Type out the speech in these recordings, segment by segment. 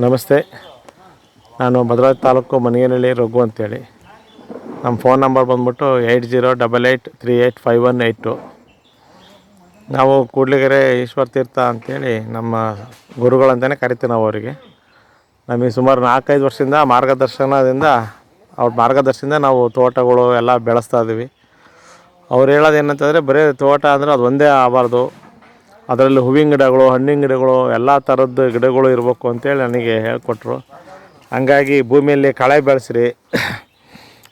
ನಮಸ್ತೆ. ನಾನು ಭದ್ರಾವತಿ ತಾಲೂಕು ಮನಿಯನಹಳ್ಳಿ ರಘು ಅಂತೇಳಿ. ನಮ್ಮ ಫೋನ್ ನಂಬರ್ ಬಂದ್ಬಿಟ್ಟು 8088385182. ನಾವು ಕೂಡ್ಲಿಗೆರೆ ಈಶ್ವರ ತೀರ್ಥ ಅಂತೇಳಿ ನಮ್ಮ ಗುರುಗಳಂತಲೇ ಕರಿತೀವಿ ನಾವು ಅವರಿಗೆ. ನಮಗೆ ಸುಮಾರು 4-5 ವರ್ಷದಿಂದ ಅವ್ರ ಮಾರ್ಗದರ್ಶನದಿಂದ ನಾವು ತೋಟಗಳು ಎಲ್ಲ ಬೆಳೆಸ್ತಾ ಇದ್ದೀವಿ. ಅವ್ರು ಹೇಳೋದು ಏನಂತಂದರೆ, ಬರೀ ತೋಟ ಅಂದರೆ ಅದು ಒಂದೇ ಆಗಬಾರ್ದು, ಅದರಲ್ಲಿ ಹೂವಿನ ಗಿಡಗಳು, ಹಣ್ಣಿನ ಗಿಡಗಳು, ಎಲ್ಲ ಥರದ್ದು ಗಿಡಗಳು ಇರಬೇಕು ಅಂತೇಳಿ ನನಗೆ ಹೇಳ್ಕೊಟ್ರು. ಹಂಗಾಗಿ ಭೂಮಿಯಲ್ಲಿ ಕಳೆ ಬೆಳೆಸ್ರಿ,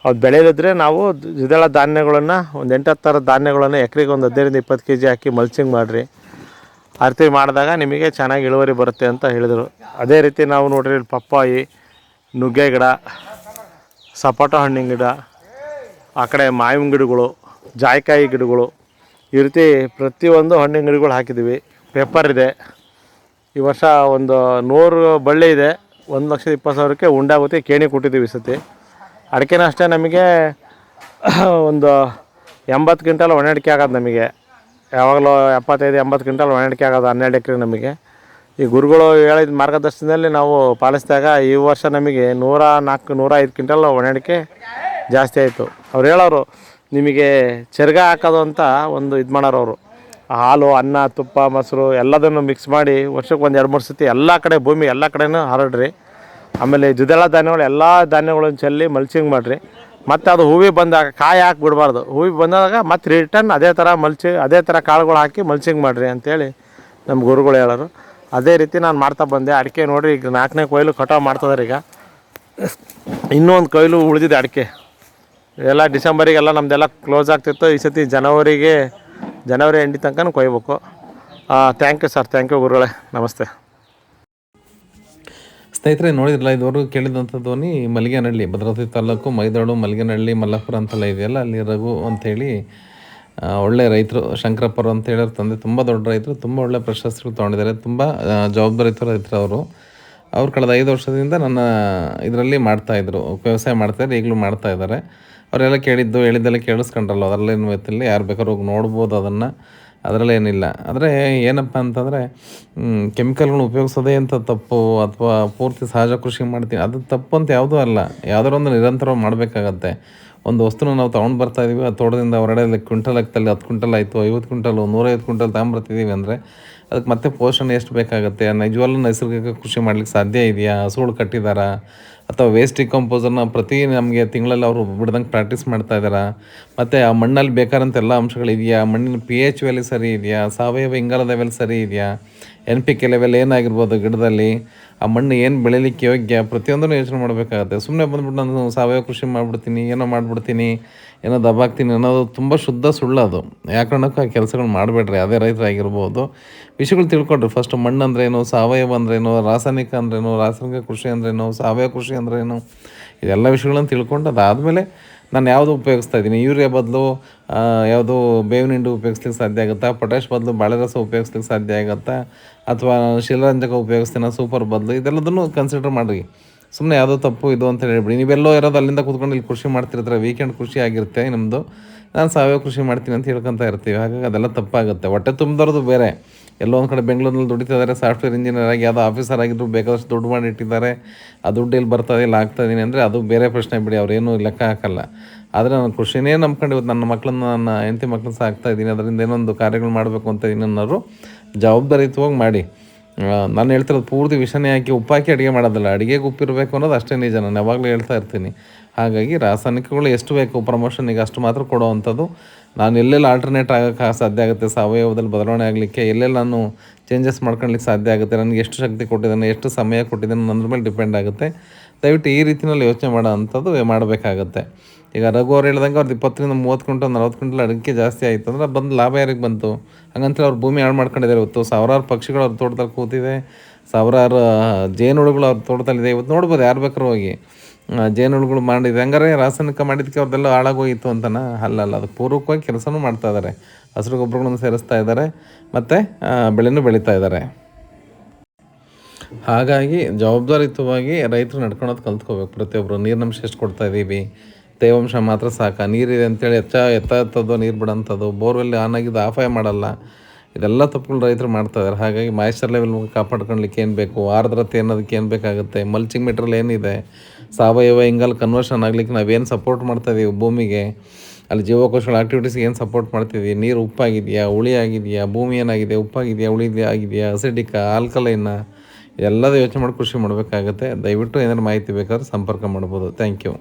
ಅದು ಬೆಳೆದಿದ್ರೆ ನಾವು ದ್ವಿದಳ ಧಾನ್ಯಗಳನ್ನು ಒಂದು 8-10 ಥರದ ಧಾನ್ಯಗಳನ್ನು ಎಕರೆಗೆ ಒಂದು 15-20 kg ಹಾಕಿ ಮಲ್ಚಿಂಗ್ ಮಾಡಿರಿ. ಆ ರೀತಿ ಮಾಡಿದಾಗ ನಿಮಗೆ ಚೆನ್ನಾಗಿ ಇಳುವರಿ ಬರುತ್ತೆ ಅಂತ ಹೇಳಿದರು. ಅದೇ ರೀತಿ ನಾವು ನೋಡ್ರಿ, ಪಪ್ಪಾಯಿ, ನುಗ್ಗೆ ಗಿಡ, ಸಪೋಟ ಹಣ್ಣಿನ ಗಿಡ, ಆ ಕಡೆ ಮಾವಿನ ಗಿಡಗಳು, ಜಾಯಿಕಾಯಿ ಗಿಡಗಳು, ಈ ರೀತಿ ಪ್ರತಿಯೊಂದು ಹಣ್ಣಿನ ಗಿಡಗಳು ಹಾಕಿದ್ದೀವಿ. ಪೆಪ್ಪರ್ ಇದೆ. ಈ ವರ್ಷ ಒಂದು 100 ಬಳ್ಳಿ ಇದೆ. 1,20,000ಕ್ಕೆ ಉಂಡಾಗುತ್ತೆ ಕೇಣಿ ಕೊಟ್ಟಿದ್ದೀವಿ ಈ ಸತಿ. ಅಡಿಕೆನೂ ಅಷ್ಟೇ, ನಮಗೆ ಒಂದು 80 ಕ್ವಿಂಟಲ್ ಒಣ ಅಡಿಕೆ ಆಗೋದು. ನಮಗೆ ಯಾವಾಗಲೂ 75-80 ಕ್ವಿಂಟಲ್ ಒಣ ಅಡಿಕೆ ಆಗೋದು 12 ಎಕರೆ. ನಮಗೆ ಈ ಗುರುಗಳು ಹೇಳಿದ ಮಾರ್ಗದರ್ಶನದಲ್ಲಿ ನಾವು ಪಾಲಿಸಿದಾಗ ಈ ವರ್ಷ ನಮಗೆ 104-105 ಕ್ವಿಂಟಲ್ ಒಣ ಅಡಿಕೆ ಜಾಸ್ತಿ ಆಯಿತು. ಅವ್ರು ಹೇಳೋರು, ನಿಮಗೆ ಚೆರ್ಗ ಹಾಕೋದು ಅಂತ ಒಂದು ಇದು ಮಾಡೋರು ಅವರು. ಹಾಲು, ಅನ್ನ, ತುಪ್ಪ, ಮೊಸರು ಎಲ್ಲದನ್ನು ಮಿಕ್ಸ್ ಮಾಡಿ ವರ್ಷಕ್ಕೆ ಒಂದು 2-3 ಸತಿ ಎಲ್ಲ ಕಡೆ ಭೂಮಿ ಎಲ್ಲ ಕಡೆನೂ ಹರಡ್ರಿ. ಆಮೇಲೆ ದ್ವಿದಳ ಧಾನ್ಯಗಳು ಎಲ್ಲ ಧಾನ್ಯಗಳನ್ನು ಚೆಲ್ಲಿ ಮಲ್ಚಿಂಗ್ ಮಾಡಿರಿ. ಮತ್ತು ಅದು ಹೂವಿಗೆ ಬಂದಾಗ ಕಾಯಿ ಹಾಕಿ ಬಿಡಬಾರ್ದು. ಹೂವಿಗೆ ಬಂದಾಗ ಮತ್ತು ರಿಟರ್ನ್ ಅದೇ ಥರ ಕಾಳುಗಳು ಹಾಕಿ ಮಲ್ಚಿಂಗ್ ಮಾಡಿರಿ ಅಂತೇಳಿ ನಮ್ಮ ಗುರುಗಳು ಹೇಳೋರು. ಅದೇ ರೀತಿ ನಾನು ಮಾಡ್ತಾ ಬಂದೆ. ಅಡಿಕೆ ನೋಡಿರಿ, ಈಗ 4ನೇ ಕೊಯ್ಲು ಕಟಾವು ಮಾಡ್ತಿದ್ದಾರೆ. ಈಗ ಇನ್ನೂ ಒಂದು ಕೊಯ್ಲು ಉಳಿದಿದೆ ಅಡಿಕೆ. ಎಲ್ಲ ಡಿಸೆಂಬರಿಗೆಲ್ಲ ನಮ್ಮದೆಲ್ಲ ಕ್ಲೋಸ್ ಆಗ್ತಿತ್ತು. ಈ ಸತಿ ಜನವರಿ ಎಂಡಿ ತನಕ ಕೊಯ್ಬೇಕು. Thank you sir, thank you ಗುರುಗಳೇ, ನಮಸ್ತೆ. ಸ್ನೇಹಿತರೆ, ನೋಡಿದ್ರಲ್ಲ, ಇದುವರೆಗೂ ಕೇಳಿದಂಥ ಧ್ವನಿ ಮಲ್ಲಿಗೆನಹಳ್ಳಿ, ಭದ್ರಾವತಿ ತಾಲೂಕು ಮೈದಾಳು, ಮಲ್ಲಿಗೆನಹಳ್ಳಿ, ಮಲ್ಲಾಪುರ ಅಂತೆಲ್ಲ ಇದೆಯಲ್ಲ, ಅಲ್ಲಿ ರಘು ಅಂಥೇಳಿ ಒಳ್ಳೆ ರೈತರು. ಶಂಕರಪ್ಪರು ಅಂತ ಹೇಳಿರೋ ತಂದೆ ತುಂಬ ದೊಡ್ಡ ರೈತರು, ತುಂಬ ಒಳ್ಳೆ ಪ್ರಶಸ್ತಿಗಳು ತೊಗೊಂಡಿದ್ದಾರೆ. ತುಂಬ ಜವಾಬ್ದಾರಿಯುತ ರೈತರು ಅವ್ರು ಕಳೆದ 5 ವರ್ಷದಿಂದ ನನ್ನ ಇದರಲ್ಲಿ ಮಾಡ್ತಾಯಿದ್ರು, ವ್ಯವಸಾಯ ಮಾಡ್ತಾಯಿದ್ರು, ಈಗಲೂ ಮಾಡ್ತಾಯಿದ್ದಾರೆ. ಅವರೆಲ್ಲ ಹೇಳಿದ್ದೆಲ್ಲ ಕೇಳಿಸ್ಕೊಂಡ್ರಲ್ಲ, ಅದರಲ್ಲೇನು ಗೊತ್ತಿಲ್ಲ, ಯಾರು ಬೇಕಾದ್ರೂ ಹೋಗಿ ನೋಡ್ಬೋದು ಅದನ್ನು, ಅದರಲ್ಲೇನಿಲ್ಲ. ಆದರೆ ಏನಪ್ಪ ಅಂತಂದರೆ, ಕೆಮಿಕಲ್ಗಳನ್ನ ಉಪಯೋಗಿಸೋದೇ ಅಂತ ತಪ್ಪು, ಅಥವಾ ಪೂರ್ತಿ ಸಹಜ ಕೃಷಿ ಮಾಡ್ತೀನಿ ಅದು ತಪ್ಪು ಅಂತ ಯಾವುದೂ ಅಲ್ಲ. ಯಾವುದಾದ್ರು ಒಂದು ನಿರಂತರವಾಗಿ ಮಾಡಬೇಕಾಗತ್ತೆ. ಒಂದು ವಸ್ತುನ ನಾವು ತೊಗೊಂಡು ಬರ್ತಾಯಿದ್ದೀವಿ, ಆ ತೋಟದಿಂದ ಹೊರಗಡೆ ಕ್ವಿಂಟಲ್ ಲೆಕ್ಕದಲ್ಲಿ 10 ಕ್ವಿಂಟಲ್ ಆಯಿತು, 50 ಕ್ವಿಂಟಲು, 150 ಕ್ವಿಂಟಲ್ ತಗೊಂಬರ್ತಿದ್ದೀವಿ ಅಂದರೆ ಅದಕ್ಕೆ ಮತ್ತೆ ಪೋಷಣೆ ಎಷ್ಟು ಬೇಕಾಗುತ್ತೆ? ನಿಜವಾಗ್ಲೂ ನೈಸರ್ಗಿಕ ಕೃಷಿ ಮಾಡ್ಲಿಕ್ಕೆ ಸಾಧ್ಯ ಇದೆಯಾ? ಹಸುಗಳು ಕಟ್ಟಿದಾರಾ? ಅಥವಾ ವೇಸ್ಟ್ ಡಿಕಂಪೋಸರ್ನ ನಮಗೆ ತಿಂಗಳಲ್ಲಿ ಅವರು ಬಿಡ್ದಂಗೆ ಪ್ರಾಕ್ಟೀಸ್ ಮಾಡ್ತಾ ಇದ್ದಾರಾ? ಮತ್ತು ಆ ಮಣ್ಣಲ್ಲಿ ಬೇಕಾದಂಥ ಎಲ್ಲ ಅಂಶಗಳಿದೆಯಾ? ಮಣ್ಣಿನ pH ವ್ಯಾಲ್ಯೂ ಸರಿ ಇದೆಯಾ? ಸಾವಯವ ಇಂಗಾಲದ ಲೆವೆಲ್ ಸರಿ ಇದೆಯಾ? NPK ಲೆವೆಲ್ ಏನಾಗಿರ್ಬೋದು ಗಿಡದಲ್ಲಿ? ಆ ಮಣ್ಣು ಏನು ಬೆಳೀಲಿಕ್ಕೆ ಯೋಗ್ಯ? ಪ್ರತಿಯೊಂದನ್ನು ಯೋಚನೆ ಮಾಡಬೇಕಾಗತ್ತೆ. ಸುಮ್ಮನೆ ಬಂದ್ಬಿಟ್ಟು ನಾನು ಸಾವಯವ ಕೃಷಿ ಮಾಡಿಬಿಡ್ತೀನಿ, ಏನೋ ದಬ್ಬಾಕ್ತೀನಿ ಅನ್ನೋದು ತುಂಬ ಶುದ್ಧ ಸುಳ್ಳದು. ಯಾಕಂದ್ರೆ ಆ ಕೆಲಸಗಳು ಮಾಡಬೇಡ್ರಿ, ಅದೇ ರೈತರಾಗಿರ್ಬೋದು. ವಿಷಯಗಳು ತಿಳ್ಕೊಡ್ರಿ. ಫಸ್ಟ್ ಮಣ್ಣು ಅಂದ್ರೇನು, ಸಾವಯವ ಅಂದ್ರೇನು, ರಾಸಾಯನಿಕ ಅಂದ್ರೇನು, ರಾಸಾಯನಿಕ ಕೃಷಿ ಅಂದ್ರೇನು, ಸಾವಯವ ಕೃಷಿ ಅಂದ್ರೇನು, ಇದೆಲ್ಲ ವಿಷಯಗಳನ್ನು ತಿಳ್ಕೊಂಡು ಅದಾದಮೇಲೆ ನಾನು ಯಾವುದು ಉಪಯೋಗಿಸ್ತಾ ಇದ್ದೀನಿ, ಯೂರಿಯಾ ಬದಲು ಯಾವುದು ಬೇವಿನ ಹಿಂಡಿ ಉಪಯೋಗಿಸ್ಲಿಕ್ಕೆ ಸಾಧ್ಯ ಆಗುತ್ತಾ, ಪೊಟ್ಯಾಶ್ ಬದಲು ಬಾಳೆ ರಸ ಉಪಯೋಗಿಸ್ಲಿಕ್ಕೆ ಸಾಧ್ಯ ಆಗುತ್ತಾ, ಅಥವಾ ಶಿಲಾರಂಜಕ ಉಪಯೋಗಿಸ್ತೀನ ಸೂಪರ್ ಬದಲು, ಇದೆಲ್ಲದನ್ನು ಕನ್ಸಿಡರ್ ಮಾಡಿರಿ. ಸುಮ್ಮನೆ ಯಾವುದೋ ತಪ್ಪು ಇದು ಅಂತ ಹೇಳ್ಬಿಡಿ. ನೀವೆಲ್ಲೋ ಇರೋದು ಅಲ್ಲಿಂದ ಕೂತ್ಕೊಂಡು ಇಲ್ಲಿ ಕೃಷಿ ಮಾಡ್ತಿರ್ತಾರೆ, ವೀಕೆಂಡ್ ಕೃಷಿ ಆಗಿರುತ್ತೆ ನಿಮ್ಮದು, ನಾನು ಸಾವಯವ ಕೃಷಿ ಮಾಡ್ತೀನಿ ಅಂತ ಹೇಳ್ಕೊತಾ ಇರ್ತೀವಿ. ಹಾಗಾಗಿ ಅದೆಲ್ಲ ತಪ್ಪಾಗುತ್ತೆ. ಹೊಟ್ಟೆ ತುಂಬಿದವ್ರದ್ದು ಬೇರೆ, ಎಲ್ಲೋ ಒಂದು ಕಡೆ ಬೆಂಗಳೂರಲ್ಲಿ ದುಡಿತಿದ್ದಾರೆ, ಸಾಫ್ಟ್ವೇರ್ ಇಂಜಿನಿಯರ್ ಆಗಿ, ಯಾವುದೋ ಆಫೀಸರ್ ಆಗಿದ್ರು ಬೇಕಾದಷ್ಟು ದುಡ್ಡು ಮಾಡಿ ಇಟ್ಟಿದ್ದಾರೆ, ಆ ದುಡ್ಡು ಇಲ್ಲಿ ಬರ್ತದೆ, ಇಲ್ಲ ಆಗ್ತಾಯಿದ್ದೀನಿ ಅಂದರೆ ಅದು ಬೇರೆ ಪ್ರಶ್ನೆ ಬಿಡಿ, ಅವ್ರೇನು ಲೆಕ್ಕ ಹಾಕಲ್ಲ. ಆದರೆ ನಾನು ಕೃಷಿನೇ ನಂಬ್ಕೊಂಡು ಇವತ್ತು ನನ್ನ ಮಕ್ಕಳನ್ನ, ನನ್ನ ಹೆಂಡತಿ ಮಕ್ಕಳನ್ನ ಸಾಕ್ತಾಯಿದ್ದೀನಿ, ಅದರಿಂದ ಏನೊಂದು ಕಾರ್ಯಗಳು ಮಾಡಬೇಕು ಅಂತ ಇದೀನಿ ಅನ್ನೋರು ಜವಾಬ್ದಾರಿಯುತವಾಗಿ ಮಾಡಿ. ನಾನು ಹೇಳ್ತಿರೋದು ಪೂರ್ತಿ ವಿಷನೇ ಹಾಕಿ ಉಪ್ಪಾಕಿ ಅಡುಗೆ ಮಾಡೋದಿಲ್ಲ, ಅಡುಗೆಗೆ ಉಪ್ಪಿರಬೇಕು ಅನ್ನೋದು ಅಷ್ಟೇ ನಿಜ. ನಾನು ಯಾವಾಗಲೂ ಹೇಳ್ತಾ ಇರ್ತೀನಿ. ಹಾಗಾಗಿ ರಾಸಾಯನಿಕಗಳು ಎಷ್ಟು ಬೇಕು ಪ್ರಮೋಷನಿಗೆ ಅಷ್ಟು ಮಾತ್ರ ಕೊಡುವಂಥದ್ದು. ನಾನು ಎಲ್ಲೆಲ್ಲಿ ಆಲ್ಟರ್ನೇಟ್ ಆಗೋಕ್ಕೆ ಸಾಧ್ಯ ಆಗುತ್ತೆ, ಸಾವಯವದಲ್ಲಿ ಬದಲಾವಣೆ ಆಗಲಿಕ್ಕೆ ಎಲ್ಲೆಲ್ಲಿ ನಾನು ಚೇಂಜಸ್ ಮಾಡ್ಕೊಳ್ಲಿಕ್ಕೆ ಸಾಧ್ಯ ಆಗುತ್ತೆ, ನನಗೆ ಎಷ್ಟು ಶಕ್ತಿ ಕೊಟ್ಟಿದ್ದಾನೆ, ಎಷ್ಟು ಸಮಯ ಕೊಟ್ಟಿದ್ದಾನೆ ಅನ್ನೋದ್ರ ಮೇಲೆ ಡಿಪೆಂಡ್ ಆಗುತ್ತೆ. ದಯವಿಟ್ಟು ಈ ರೀತಿಯಲ್ಲಿ ಯೋಚನೆ ಮಾಡೋ ಅಂಥದ್ದು ಮಾಡಬೇಕಾಗತ್ತೆ. ಈಗ ರಘು ಅವ್ರು ಹೇಳ್ದಂಗೆ ಅವ್ರದ್ದು 20-30 ಕ್ವಿಂಟಲ್ 40 ಕ್ವಿಂಟಲ್ ಅಡಿಕೆ ಜಾಸ್ತಿ ಆಯಿತು ಅಂದರೆ ಬಂದು ಲಾಭ ಯಾರಿಗೆ ಬಂತು? ಹಂಗಂತೇಳಿ ಅವ್ರು ಭೂಮಿ ಹಾಳು ಮಾಡ್ಕೊಂಡಿದ್ದಾರೆ. ಇವತ್ತು ಸಾವಿರಾರು ಪಕ್ಷಿಗಳು ಅವ್ರ ತೋಟದಲ್ಲಿ ಕೂತಿದೆ, ಸಾವಿರಾರು ಜೇನುಹುಳುಗಳು ಅವ್ರ ತೋಟದಲ್ಲಿದೆ. ಇವತ್ತು ನೋಡ್ಬೋದು, ಯಾರು ಬೇಕಾದ್ರೂ ಹೋಗಿ ಜೇನುಹುಳುಗಳು ಮಾಡಿದೆ. ಹಂಗಾರೆ ರಾಸಾಯನಿಕ ಮಾಡಿದ್ದಕ್ಕೆ ಅವ್ರದ್ದೆಲ್ಲ ಹಾಳಾಗೋಗಿತ್ತು ಅಂತನಾ? ಅಲ್ಲ, ಅದಕ್ಕೆ ಪೂರ್ವಕವಾಗಿ ಕೆಲಸನೂ ಮಾಡ್ತಾ ಇದ್ದಾರೆ. ಹಸಿರು ಗೊಬ್ಬರಗಳನ್ನು ಸೇರಿಸ್ತಾ ಇದ್ದಾರೆ, ಮತ್ತು ಬೆಳೆನೂ ಬೆಳೀತಾ ಇದ್ದಾರೆ. ಹಾಗಾಗಿ ಜವಾಬ್ದಾರಿಯುತವಾಗಿ ರೈತರು ನಡ್ಕೊಳೋದು ಕಲ್ತ್ಕೋಬೇಕು. ಪ್ರತಿಯೊಬ್ಬರು ನೀರಿನಂಶ ಎಷ್ಟು ಕೊಡ್ತಾಯಿದ್ದೀವಿ, ತೇವಾಂಶ ಮಾತ್ರ ಸಾಕು, ನೀರಿದೆ ಅಂತೇಳಿ ಎತ್ತದ್ದು ನೀರು ಬಿಡೋಂಥದ್ದು, ಬೋರ್ವೆಲ್ ಆನ್ ಆಗಿದ್ದು ಆಫೇ ಮಾಡಲ್ಲ, ಇದೆಲ್ಲ ತಪ್ಪುಗಳು ರೈತರು ಮಾಡ್ತಾಯಿದ್ದಾರೆ. ಹಾಗಾಗಿ ಮಾಯಿಶ್ಚರ್ ಲೆವೆಲ್ ಕಾಪಾಡ್ಕೊಳ್ಲಿಕ್ಕೆ ಏನು ಬೇಕು, ಆರ್ದ್ರತೆ ಅನ್ನೋದಕ್ಕೆ ಏನು ಬೇಕಾಗುತ್ತೆ, ಮಲ್ಚಿಂಗ್ ಮೆಟೀರಿಯಲ್ ಏನಿದೆ, ಸಾವಯವ ಇಂಗಾಲ ಕನ್ವರ್ಷನ್ ಆಗಲಿಕ್ಕೆ ನಾವೇನು ಸಪೋರ್ಟ್ ಮಾಡ್ತಾಯಿದ್ದೀವಿ ಭೂಮಿಗೆ, ಅಲ್ಲಿ ಜೀವಕೋಶಗಳ ಆಕ್ಟಿವಿಟೀಸ್ಗೆ ಏನು ಸಪೋರ್ಟ್ ಮಾಡ್ತಿದ್ದೀವಿ, ನೀರು ಉಪ್ಪಾಗಿದೆಯಾ, ಹುಳಿ ಆಗಿದೆಯಾ, ಭೂಮಿ ಏನಾಗಿದೆ, ಉಪ್ಪಾಗಿದೆಯಾ, ಹುಳಿ ಆಗಿದೆಯಾ, ಅಸಿಡಿಕ, ಆಲ್ಕಲೈನ, ಎಲ್ಲದೂ ಯೋಚನೆ ಮಾಡಿ ಕೃಷಿ ಮಾಡಬೇಕಾಗುತ್ತೆ. ದಯವಿಟ್ಟು ಏನಾದ್ರು ಮಾಹಿತಿ ಬೇಕಾದ್ರೆ ಸಂಪರ್ಕ ಮಾಡ್ಬೋದು. Thank you.